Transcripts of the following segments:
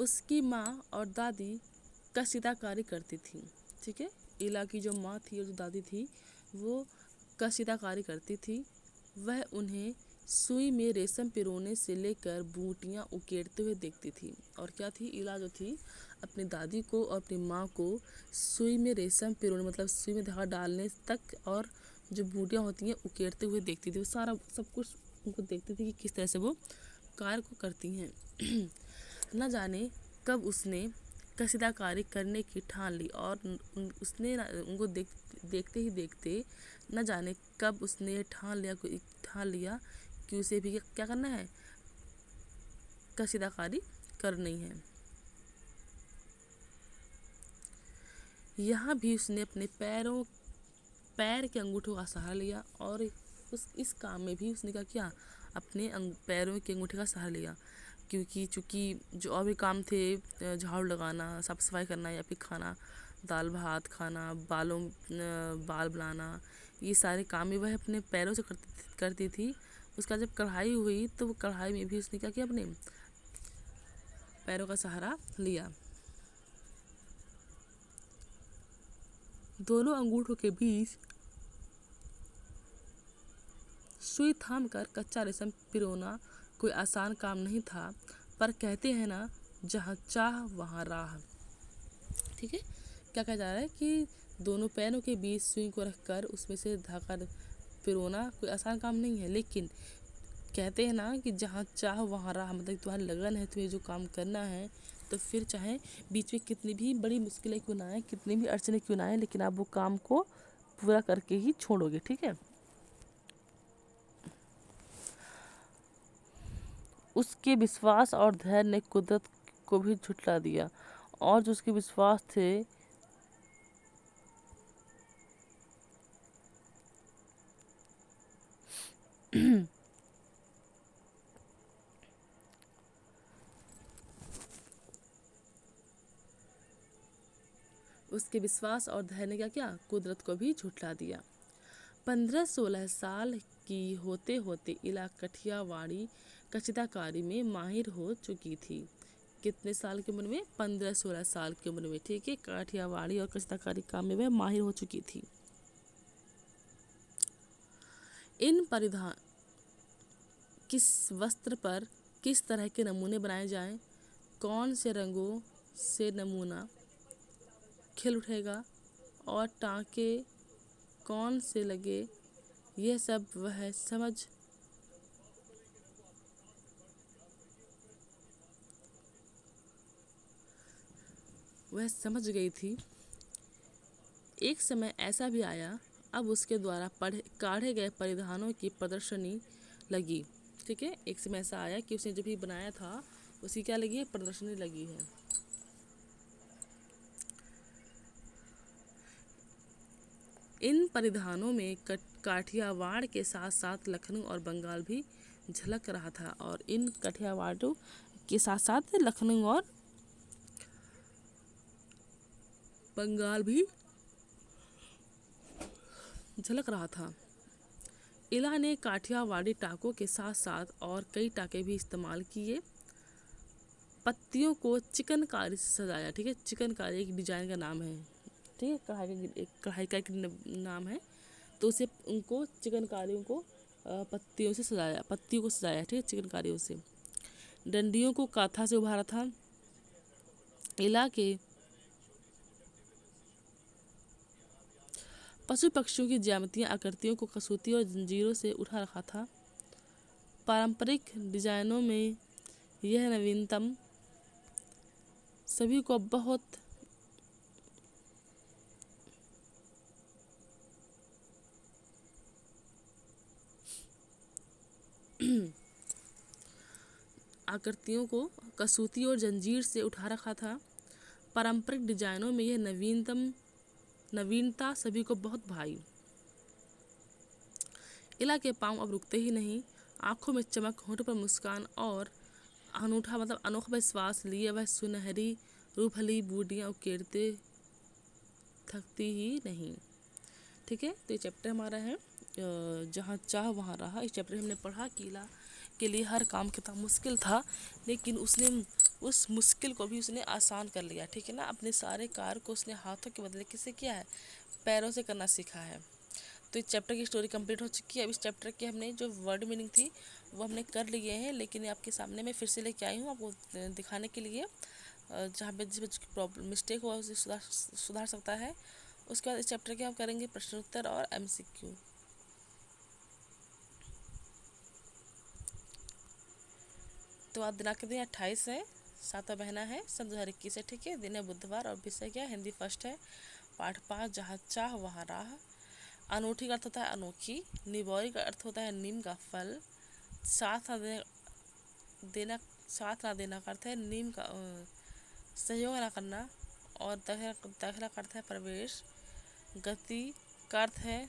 उसकी माँ और दादी कशीदाकारी करती थी। ठीक है, इला की जो माँ थी और जो दादी थी वो कशीदाकारी करती थी। वह उन्हें सुई में रेशम पिरोने से लेकर बूटियाँ उकेरते हुए देखती थी। और क्या थी, इला जो थी अपनी दादी को और अपनी माँ को सुई में रेशम पिरोने मतलब सुई में धागा डालने तक और जो बूटियाँ होती हैं उकेरते हुए देखती थी। वो सारा सब कुछ उनको देखती थी कि किस तरह से वो कार्य को करती हैं। न जाने कब उसने कशीदाकारी करने की ठान ली और उसने उनको देखते ही देखते न जाने कब उसने ये ठान लिया कि उसे भी क्या करना है, कशीदाकारी करनी है। यहाँ भी उसने अपने पैर के अंगूठों का सहारा लिया और इस काम में भी उसने क्या किया, अपने पैरों के अंगूठे का सहारा लिया। क्योंकि चूँकि जो और भी काम थे, झाड़ू लगाना, साफ सफाई करना या फिर खाना, दाल भात खाना, बाल बनाना, ये सारे काम भी वह अपने पैरों से करती थी। उसका जब कढ़ाई हुई तो वो कढ़ाई में भी उसने क्या किया, अपने पैरों का सहारा लिया। दोनों अंगूठों के बीच सुई थामकर कच्चा रेशम पिरोना कोई आसान काम नहीं था, पर कहते हैं ना, जहाँ चाह वहाँ राह। ठीक है, क्या कहा जा रहा है कि दोनों पैरों के बीच सुई को रखकर उसमें से धागा पिरोना कोई आसान काम नहीं है, लेकिन कहते हैं ना कि जहाँ चाह वहाँ राह। मतलब तुम्हारी लगन है, तुम्हें जो काम करना है, तो फिर चाहे बीच में कितनी भी बड़ी मुश्किलें क्यों ना आए, कितनी भी अड़चने क्यों ना आए, लेकिन आप वो काम को पूरा करके ही छोड़ोगे। ठीक है, उसके विश्वास और धैर्य ने कुदरत को भी झुठला दिया और जो उसके विश्वास थे उसके विश्वास और धैर्य ने क्या किया, कुदरत को भी झुठला दिया। 15-16 साल की होते होते इला कठियावाड़ी कशीदाकारी में माहिर हो चुकी थी। कितने साल की उम्र में, 15-16 साल की उम्र में। ठीक है, काठियावाड़ी और कशीदाकारी काम में वह माहिर हो चुकी थी। इन परिधान किस वस्त्र पर किस तरह के नमूने बनाए जाएं, कौन से रंगों से नमूना खिल उठेगा और टाँके कौन से लगे, यह सब वह समझ गई थी। एक समय ऐसा भी आया, अब उसके द्वारा काढ़े गए परिधानों की प्रदर्शनी लगी। ठीक है, एक समय ऐसा आया कि उसने जो भी बनाया था उसकी क्या लगी है, प्रदर्शनी लगी है। इन परिधानों में काठियावाड़ के साथ साथ लखनऊ और बंगाल भी झलक रहा था। और इन काठियावाड़ों के साथ साथ लखनऊ और बंगाल भी झलक रहा था। इला ने काठियावाड़ी टाकों के साथ साथ और कई टाके भी इस्तेमाल किए। पत्तियों को चिकनकारी से सजाया। ठीक है, चिकनकारी एक डिजाइन का नाम है। ठीक है, कढ़ाई का एक नाम है, तो उसे उनको चिकनकारियों को पत्तियों से सजाया, पत्तियों को सजाया। ठीक है, चिकनकारियों से। डंडियों को काथा से उभारा था। इला के पशु पक्षियों की ज्यामितीय आकृतियों को कसूती और जंजीरों से उठा रखा था। पारंपरिक डिजाइनों में यह नवीनतम सभी को बहुत आकृतियों को कसूती और जंजीर से उठा रखा था। पारंपरिक डिजाइनों में यह नवीनता सभी को बहुत भाई। इला के पांव अब रुकते ही नहीं, आंखों में चमक, होठों पर मुस्कान और अनोखा विश्वास लिए वह सुनहरी रूपहली बूटियाँ उकेरते थकती ही नहीं। ठीक है, तो ये चैप्टर हमारा है जहाँ चाह वहाँ रहा। इस चैप्टर में हमने पढ़ा कि इला के लिए हर काम कितना मुश्किल था, लेकिन उसने उस मुश्किल को भी उसने आसान कर लिया, ठीक है ना। अपने सारे कार्य को उसने हाथों के बदले किससे किया है, पैरों से करना सीखा है। तो इस चैप्टर की स्टोरी कंप्लीट हो चुकी है। अब इस चैप्टर के हमने जो वर्ड मीनिंग थी वो हमने कर लिए हैं, लेकिन आपके सामने मैं फिर से लेके आई हूँ आपको दिखाने के लिए, जहाँ पे जिस बच्चे की प्रॉब्लम मिस्टेक हुआ उसे सुधार सकता है। उसके बाद इस चैप्टर के हम करेंगे प्रश्न उत्तर और MCQ। तो आज दिनांक दिन 28 है, 7वां महीना है, सन 2021 है, ठीक है। दिन है बुधवार और विषय क्या है, हिंदी फर्स्ट है। पाठ 5, जहाँ चाह वहाँ राह। अनूठी का अर्थ होता है अनोखी। निबौरी का अर्थ होता है नीम का फल। साथ ना देना साथ ना देना का अर्थ है नीम का सहयोग ना करना। और दाखिला का अर्थ है प्रवेश। गति का अर्थ है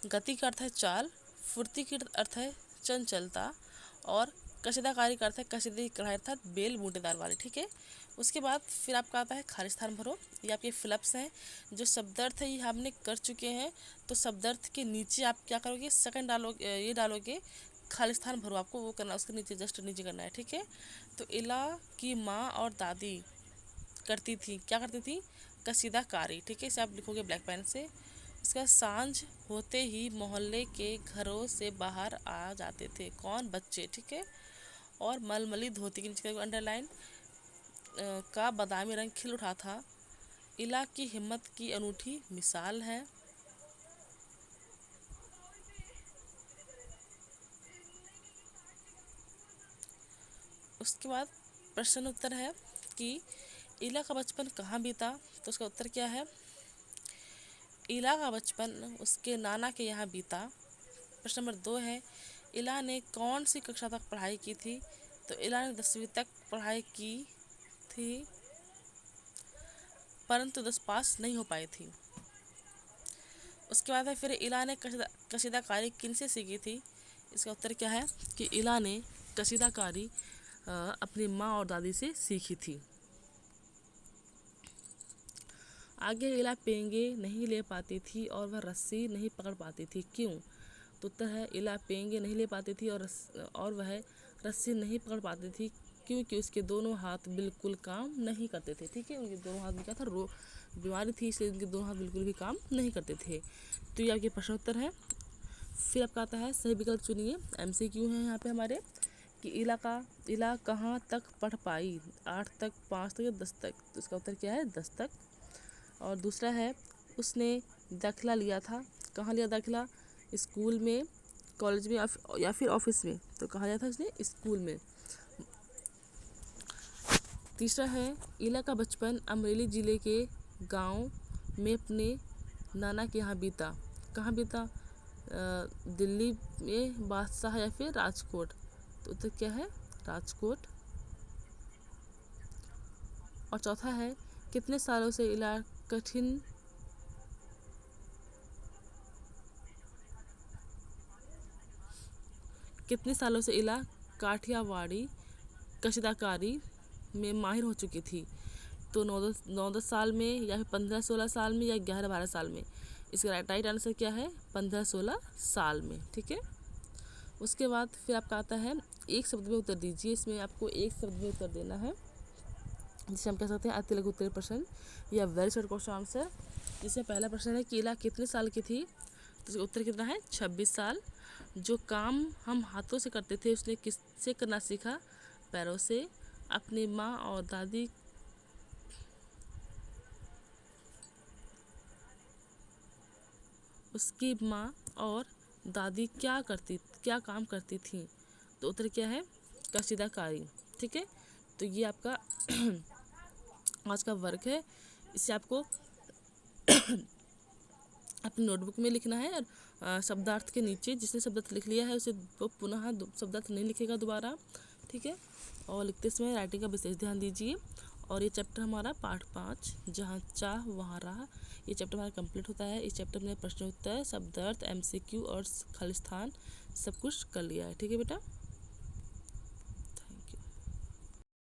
गति का अर्थ है चाल। फुर्ती का अर्थ है चंचलता। और कशीदाकारी का अर्थ है कशीदी कढ़ाई अर्थात बेल बूटेदार वाली, ठीक है। उसके बाद फिर आपका आता है खाली स्थान भरो। ये आपके फिलअप्स हैं। जो शब्दार्थ है ये हमने कर चुके हैं। तो शब्दार्थ के नीचे आप क्या करोगे, सेकंड डालोगे, ये डालोगे खाली स्थान भरो, आपको वो करना, उसके नीचे जस्ट नीचे करना है, ठीक है। तो इला की माँ और दादी करती थी, क्या करती थी, कशीदाकारी, ठीक है। इसे आप लिखोगे ब्लैक पेन से। इसका सांझ होते ही मोहल्ले के घरों से बाहर आ जाते थे कौन, बच्चे, ठीक है। और मलमली धोती के नीचे अंडरलाइन का बादामी रंग खिल उठा था। इला की हिम्मत की अनूठी मिसाल है। उसके बाद प्रश्न उत्तर है कि इला का बचपन कहाँ बीता। तो उसका उत्तर क्या है, इला का बचपन उसके नाना के यहाँ बीता। प्रश्न नंबर 2 है, इला ने कौन सी कक्षा तक पढ़ाई की थी। तो इला ने 10वीं तक पढ़ाई की थी, परंतु 10 पास नहीं हो पाई थी। उसके बाद है फिर इला ने कशीदाकारी किन से सीखी थी। इसका उत्तर क्या है कि इला ने कशीदाकारी अपनी माँ और दादी से सीखी थी। आगे इला पेंगे नहीं ले पाती थी और वह रस्सी नहीं पकड़ पाती थी, क्यों। तो उत्तर है इला पेंगे नहीं ले पाती थी और वह रस्सी नहीं पकड़ पाती थी क्योंकि उसके दोनों हाथ बिल्कुल काम नहीं करते थे, ठीक है। उनके दोनों हाथ में क्या था, बीमारी थी, इसलिए उनके दोनों हाथ बिल्कुल भी काम नहीं करते थे। तो ये आपके प्रश्न उत्तर है। फिर आपका आता है सही विकल्प चुनिए। MCQ है यहाँ पे हमारे कि इला कहाँ तक पढ़ पाई, 8 तक, 5 तक या 10 तक। तो इसका उत्तर क्या है, 10 तक। और दूसरा है उसने दाखिला लिया था, कहाँ लिया दाखिला, स्कूल में, कॉलेज में या फिर ऑफिस में। तो कहाँ लिया था उसने, स्कूल में। तीसरा है इला का बचपन अमरेली ज़िले के गांव में अपने नाना के यहाँ बीता, कहाँ बीता, दिल्ली में बादशाह या फिर राजकोट। तो उत्तर क्या है, राजकोट। और चौथा है कितने सालों से इला काठियावाड़ी कशीदाकारी में माहिर हो चुकी थी। तो 9-10 साल में या फिर 15-16 साल में या 11-12 साल में। इसका राइट आंसर क्या है, 15-16 साल में, ठीक है। उसके बाद फिर आपका आता है एक शब्द में उत्तर दीजिए। इसमें आपको एक शब्द में उत्तर देना है, जिसे हम कह सकते हैं अति लघु उत्तरीय प्रश्न या वेरी शॉर्ट क्वेश्चन आंसर। जिसमें पहला प्रश्न है कि इला कितने साल की थी। तो इसका उत्तर कितना है, 26 साल। जो काम हम हाथों से करते थे उसने किससे करना सीखा, पैरों से। अपनी माँ और दादी उसकी माँ और दादी क्या काम करती थी। तो उत्तर क्या है, कशीदाकारी, ठीक है। तो ये आपका आज का वर्क है। इसे आपको अपनी नोटबुक में लिखना है। और शब्दार्थ के नीचे जिसने शब्दार्थ लिख लिया है उसे वो पुनः शब्दार्थ नहीं लिखेगा दोबारा, ठीक है। और लिखते समय राइटिंग का विशेष ध्यान दीजिए। और ये चैप्टर हमारा पाठ 5 जहाँ चाह वहाँ राह, ये चैप्टर हमारा कंप्लीट होता है। इस चैप्टर में प्रश्न उत्तर, शब्दार्थ, MCQ और खालिस्तान सब कुछ कर लिया है, ठीक है बेटा।